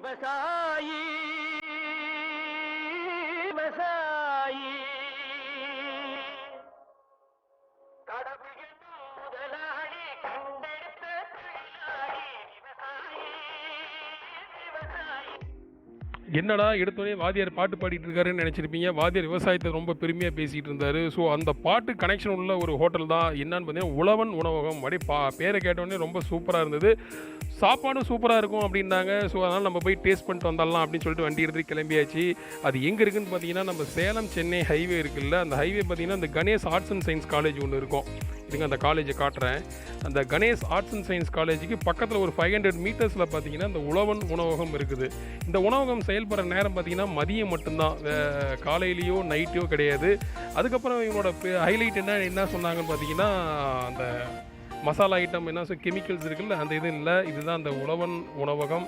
விவசாயி விவசாயி கடவுள் என்னும் முதலாளி கண்டெடுத்த தொழிலாளி விவசாயி விவசாயி. என்னடா எடுத்தோடனே வாத்தியார் பாட்டு பாடிட்டு இருக்காருன்னு நினச்சிருப்பீங்க. வாத்தியார் விவசாயத்தை ரொம்ப பெருமையாக பேசிகிட்டு இருந்தார். ஸோ அந்த பாட்டு கனெக்ஷன் உள்ள ஒரு ஹோட்டல் தான் என்னன்னு பார்த்தீங்கன்னா உழவன் உணவகம். அப்படியே பேரை கேட்டோடனே ரொம்ப சூப்பராக இருந்தது. சாப்பாடும் சூப்பராக இருக்கும் அப்படின்னாங்க. ஸோ அதனால் நம்ம போய் டேஸ்ட் பண்ணிட்டு வந்துடலாம் அப்படின்னு சொல்லிட்டு வண்டி எடுத்துகிட்டு கிளம்பியாச்சு. அது எங்கே இருக்குதுன்னு பார்த்தீங்கன்னா நம்ம சேலம் சென்னை ஹைவே இருக்குல்ல, அந்த ஹைவே பார்த்தீங்கன்னா அந்த Ganesh arts and science college ஒன்று இருக்கும். இதுங்க அந்த காலேஜை காட்டுறேன். அந்த கணேஷ் ஆர்ட்ஸ் அண்ட் சயின்ஸ் காலேஜுக்கு பக்கத்தில் ஒரு 500 மீட்டர்ஸில் பார்த்தீங்கன்னா இந்த உழவன் உணவகம் இருக்குது. இந்த உணவகம் செயல்படுற நேரம் பார்த்தீங்கன்னா மதியம் மட்டும்தான், காலையிலையோ நைட்டையோ கிடையாது. அதுக்கப்புறம் இவங்களோட ஹைலைட் என்ன சொன்னாங்கன்னு பார்த்தீங்கன்னா அந்த மசாலா ஐட்டம் என்ன கெமிக்கல்ஸ் இருக்குல்ல அந்த இது இல்லை. இதுதான் அந்த உழவன் உணவகம்.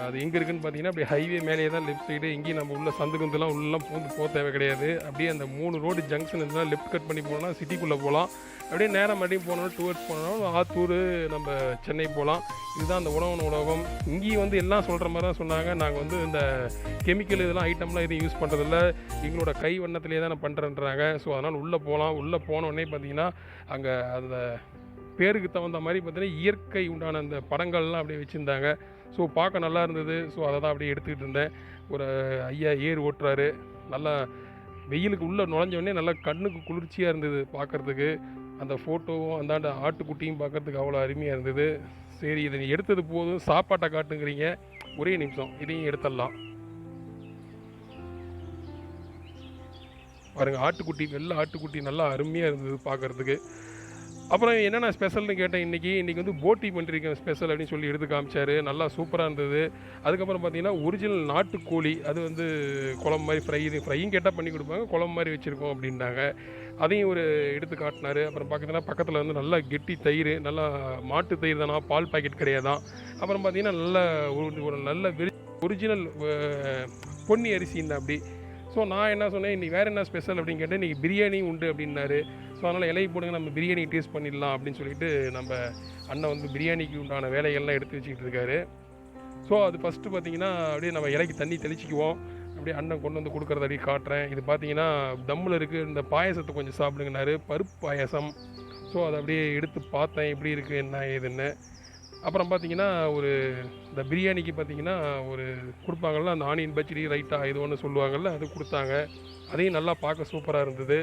அது எங்கே இருக்குதுன்னு பார்த்தீங்கன்னா அப்படியே ஹைவே மேலேயே தான் லெஃப்ட் சைடு. எங்கேயும் நம்ம உள்ள சந்துக்குந்துலாம் உள்ளெலாம் போக தேவை கிடையாது. அப்படியே அந்த 3 ரோடு ஜங்ஷன் இருந்தால் லெஃப்ட் கட் பண்ணி போனால் சிட்டிக்குள்ளே போகலாம். அப்படியே நேரம் மறுபடியும் போனோம் டூவர்ட்ஸ் போனோம் ஆத்தூர் நம்ம சென்னை போகலாம். இதுதான் அந்த உணவன் உணவகம். இங்கேயும் வந்து எல்லாம் சொல்கிற மாதிரி தான் சொன்னாங்க. நாங்கள் வந்து இந்த கெமிக்கல் இதெல்லாம் ஐட்டம்லாம் எதுவும் யூஸ் பண்ணுறதில்ல, எங்களோட கை வண்ணத்திலே தான் நான் பண்ணுறேன்றாங்க. ஸோ அதனால் உள்ளே போகலாம். உள்ளே போனோடனே பார்த்தீங்கன்னா அங்கே அந்த பேருக்கு தகுந்த மாதிரி பார்த்தீங்கன்னா இயற்கை உண்டான அந்த படங்கள்லாம் அப்படியே வச்சுருந்தாங்க. ஸோ பார்க்க நல்லா இருந்தது. ஸோ அதை தான் அப்படியே எடுத்துக்கிட்டு இருந்தேன். ஒரு ஐயா ஏர் ஓட்டுறாரு. நல்லா வெயிலுக்கு உள்ளே நுழைஞ்சோடனே நல்லா கண்ணுக்கு குளிர்ச்சியாக இருந்தது பார்க்குறதுக்கு. அந்த ஃபோட்டோவும் அந்தாண்ட ஆட்டுக்குட்டியும் பார்க்குறதுக்கு அவ்வளோ அருமையாக இருந்தது. சரி இதை எடுத்தது போதும், சாப்பாட்டை காட்டுங்கிறீங்க, ஒரே நிமிஷம் இதையும் எடுத்துடலாம். பாருங்கள் ஆட்டுக்குட்டி, வெள்ளை ஆட்டுக்குட்டி நல்லா அருமையாக இருந்தது பார்க்குறதுக்கு. அப்புறம் என்னென்ன ஸ்பெஷல்னு கேட்டேன். இன்றைக்கி வந்து போட்டி பண்ணிருக்கேன் ஸ்பெஷல் அப்படின்னு சொல்லி எடுத்து காமிச்சார். நல்லா சூப்பராக இருந்தது. அதுக்கப்புறம் பார்த்தீங்கன்னா ஒரிஜினல் நாட்டுக்கோழி, அது வந்து குழம்பு மாதிரி ஃப்ரையும் கேட்டால் பண்ணி கொடுப்பாங்க, குழம்பு மாதிரி வச்சுருக்கோம் அப்படின்னாங்க. அதையும் ஒரு எடுத்து காட்டினார். அப்புறம் பார்த்தீங்கன்னா பக்கத்தில் வந்து நல்லா கெட்டி தயிர், நல்லா மாட்டு தயிர் தானா, பால் பாக்கெட் கிடையாதான். அப்புறம் பார்த்தீங்கன்னா நல்ல ஒரு நல்ல ஒரிஜினல் பொன்னி அரிசின்னு அப்படி. ஸோ நான் என்ன சொன்னேன், இன்றைக்கி வேறு என்ன ஸ்பெஷல் அப்படின்னு கேட்டேன். இன்றைக்கி பிரியாணி உண்டு அப்படின்னாரு. ஸோ அதனால் இலையை போடுங்க, நம்ம பிரியாணி டேஸ்ட் பண்ணிடலாம் அப்படின்னு சொல்லிட்டு நம்ம அண்ணன் வந்து பிரியாணிக்கு உண்டான வேலைகள்லாம் எடுத்து வச்சுக்கிட்டு இருக்காரு. ஸோ அது ஃபஸ்ட்டு பார்த்திங்கன்னா அப்படியே நம்ம இலைக்கு தண்ணி தெளிச்சிக்குவோம். அப்படியே அண்ணன் கொண்டு வந்து கொடுக்குறத அப்படியே காட்டுறேன். இது பார்த்திங்கன்னா தம்மில் இருக்குது. இந்த பாயசத்தை கொஞ்சம் சாப்பிடுங்கனாரு, பருப்பு பாயசம். ஸோ அதை அப்படியே எடுத்து பார்த்தேன் எப்படி இருக்குது என்ன ஏதுன்னு. அப்புறம் பார்த்திங்கன்னா ஒரு இந்த பிரியாணிக்கு பார்த்திங்கன்னா ஒரு கொடுப்பாங்கள்ல அந்த ஆனியன் பச்சடி ரைட்டா இது ஒன்று சொல்லுவாங்கள்ல, அது கொடுத்தாங்க. அதையும் நல்லா பார்க்க சூப்பராக இருந்தது.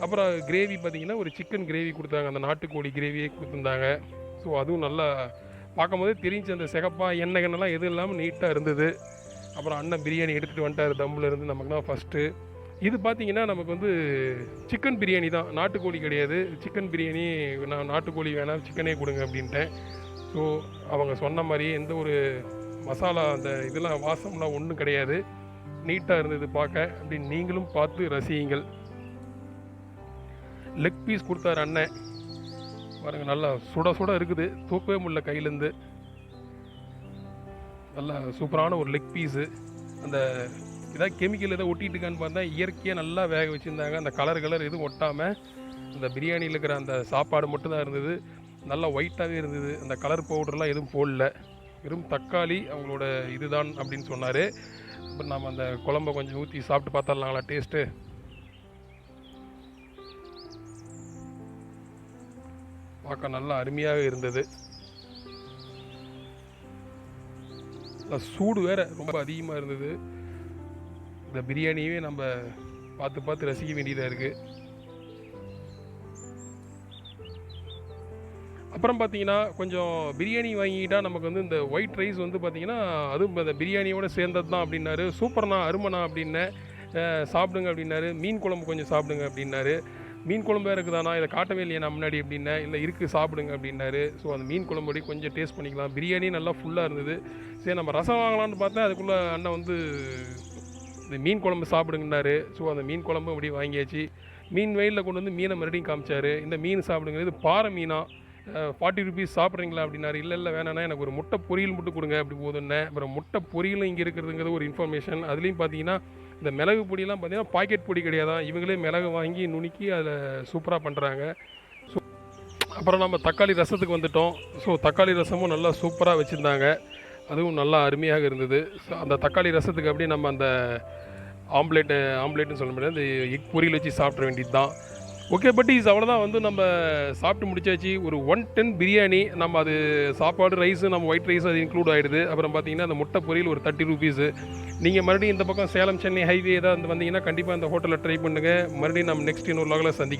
அப்புறம் கிரேவி பார்த்திங்கன்னா ஒரு சிக்கன் கிரேவி கொடுத்தாங்க, அந்த நாட்டுக்கோழி கிரேவியே கொடுத்துருந்தாங்க. ஸோ அதுவும் நல்லா பார்க்கும்போதே தெரிஞ்சு அந்த சிகப்பா எண்ணெய் எண்ணெய்லாம் எதுவும் இல்லாமல் நீட்டாக இருந்தது. அப்புறம் அண்ணன் பிரியாணி எடுத்துகிட்டு வந்துட்டார் தம்மில் இருந்து. நமக்கு தான் ஃபஸ்ட்டு இது பார்த்திங்கன்னா நமக்கு வந்து சிக்கன் பிரியாணி தான், நாட்டுக்கோழி கிடையாது. சிக்கன் பிரியாணி நான் நாட்டுக்கோழி வேணாம் சிக்கனே கொடுங்க அப்படின்ட்டேன். ஸோ அவங்க சொன்ன மாதிரி எந்த ஒரு மசாலா அந்த இதெல்லாம் வாசம்லாம் ஒன்றும் கிடையாது, நீட்டாக இருந்தது பார்க்க. அப்படி நீங்களும் பார்த்து ரசியுங்கள். லெக் பீஸ் கொடுத்தாரு அண்ணன், பாருங்கள் நல்லா சுட சுட இருக்குது, தூக்கவே முடியல கையிலேருந்து. நல்லா சூப்பரான ஒரு லெக் பீஸு. அந்த ஏதாவது கெமிக்கல் எதாவது ஒட்டிகிட்டு இருக்கான்னு பார்த்தா இயற்கையாக நல்லா வேக வச்சுருந்தாங்க. அந்த கலர் எதுவும் ஒட்டாமல் அந்த பிரியாணியில் இருக்கிற அந்த சாப்பாடு மட்டும்தான் இருந்தது. நல்லா ஒயிட்டாகவே இருந்தது. அந்த கலர் பவுடர்லாம் எதுவும் போடல, வெறும் தக்காளி அவங்களோட இதுதான் அப்படின்னு சொன்னார். அப்புறம் நாம் அந்த குழம்பை கொஞ்சம் ஊற்றி சாப்பிட்டு பார்த்துடலாங்களா டேஸ்ட்டு. பார்க்க நல்லா அருமையாக இருந்தது. சூடு வேறு ரொம்ப அதிகமாக இருந்தது. இந்த பிரியாணியவே நம்ம பார்த்து பார்த்து ரசிக்க வேண்டியதாக இருக்குது. அப்புறம் பார்த்தீங்கன்னா கொஞ்சம் பிரியாணி வாங்கிட்டால் நமக்கு வந்து இந்த ஒயிட் ரைஸ் வந்து பார்த்திங்கன்னா அதுவும் இந்த பிரியாணியோடு சேர்ந்தது தான் அப்படின்னாரு. சூப்பர்ண்ணா அருமண்ணா அப்படின்னேன். சாப்பிடுங்க அப்படின்னாரு. மீன் குழம்பு கொஞ்சம் சாப்பிடுங்க அப்படின்னாரு. மீன் குழம்பு இருக்குதாண்ணா, இதை காட்டவே இல்லையா நான் முன்னாடி அப்படின்னேன். இல்லை இருக்குது சாப்பிடுங்க அப்படின்னாரு. ஸோ அந்த மீன் குழம்புடைய கொஞ்சம் டேஸ்ட் பண்ணிக்கலாம். பிரியாணி நல்லா ஃபுல்லாக இருந்தது. சரி நம்ம ரசம் வாங்கலான்னு பார்த்தேன். அதுக்குள்ளே அண்ணன் வந்து இந்த மீன் குழம்பு சாப்பிடுங்கன்னாரு. ஸோ அந்த மீன் குழம்பு அப்படி வாங்கியாச்சு. மீன் வெயிலில் கொண்டு வந்து மீனை மறுபடியும் காமிச்சார். இந்த மீன் சாப்பிடுங்க, இது பாறை மீனா, 40 ருபீஸ் சாப்பிட்றீங்களா அப்படின்னாரு. இல்லை வேணாண்ணா, எனக்கு ஒரு முட்டை பொரியல் மட்டும் கொடுங்க அப்படி போதுன்னே. அப்புறம் முட்டை பொரியலும் இங்கே இருக்கிறதுங்கிறது ஒரு இன்ஃபர்மேஷன். அதுலேயும் பார்த்தீங்கன்னா இந்த மிளகு பொடியெல்லாம் பார்த்தீங்கன்னா பாக்கெட் பொடி கிடையாதான், இவங்களே மிளகு வாங்கி நுணுக்கி அதில் சூப்பராக பண்ணுறாங்க. ஸோ அப்புறம் நம்ம தக்காளி ரசத்துக்கு வந்துட்டோம். ஸோ தக்காளி ரசமும் நல்லா சூப்பராக வச்சுருந்தாங்க. அதுவும் நல்லா அருமையாக இருந்தது. ஸோ அந்த தக்காளி ரசத்துக்கு அப்படியே நம்ம அந்த ஆம்லேட்னு சொல்ல முடியாது, அந்த எக் பொரியல் வச்சு சாப்பிட வேண்டியது தான். ஓகே பட்டீஸ், அவ்வளோதான் வந்து நம்ம சாப்பிட்டு முடிச்சாச்சு. ஒரு 110 பிரியாணி, நம்ம அது சாப்பாடு ரைஸு, நம்ம ஒயிட் ரைஸ் அது இன்க்ளூட் ஆகிடுது. அப்புறம் பார்த்தீங்கன்னா அந்த முட்டை பொரியல் ஒரு 30 ருபீஸு. நீங்கள் மறுபடியும் இந்த பக்கம் சேலம் சென்னை ஹைவே ஏதாவது வந்தீங்கன்னா கண்டிப்பாக அந்த ஹோட்டலில் ட்ரை பண்ணுங்கள். மறுபடியும் நம்ம நெக்ஸ்ட் இன்னொரு லாகில் சந்திக்கலாம்.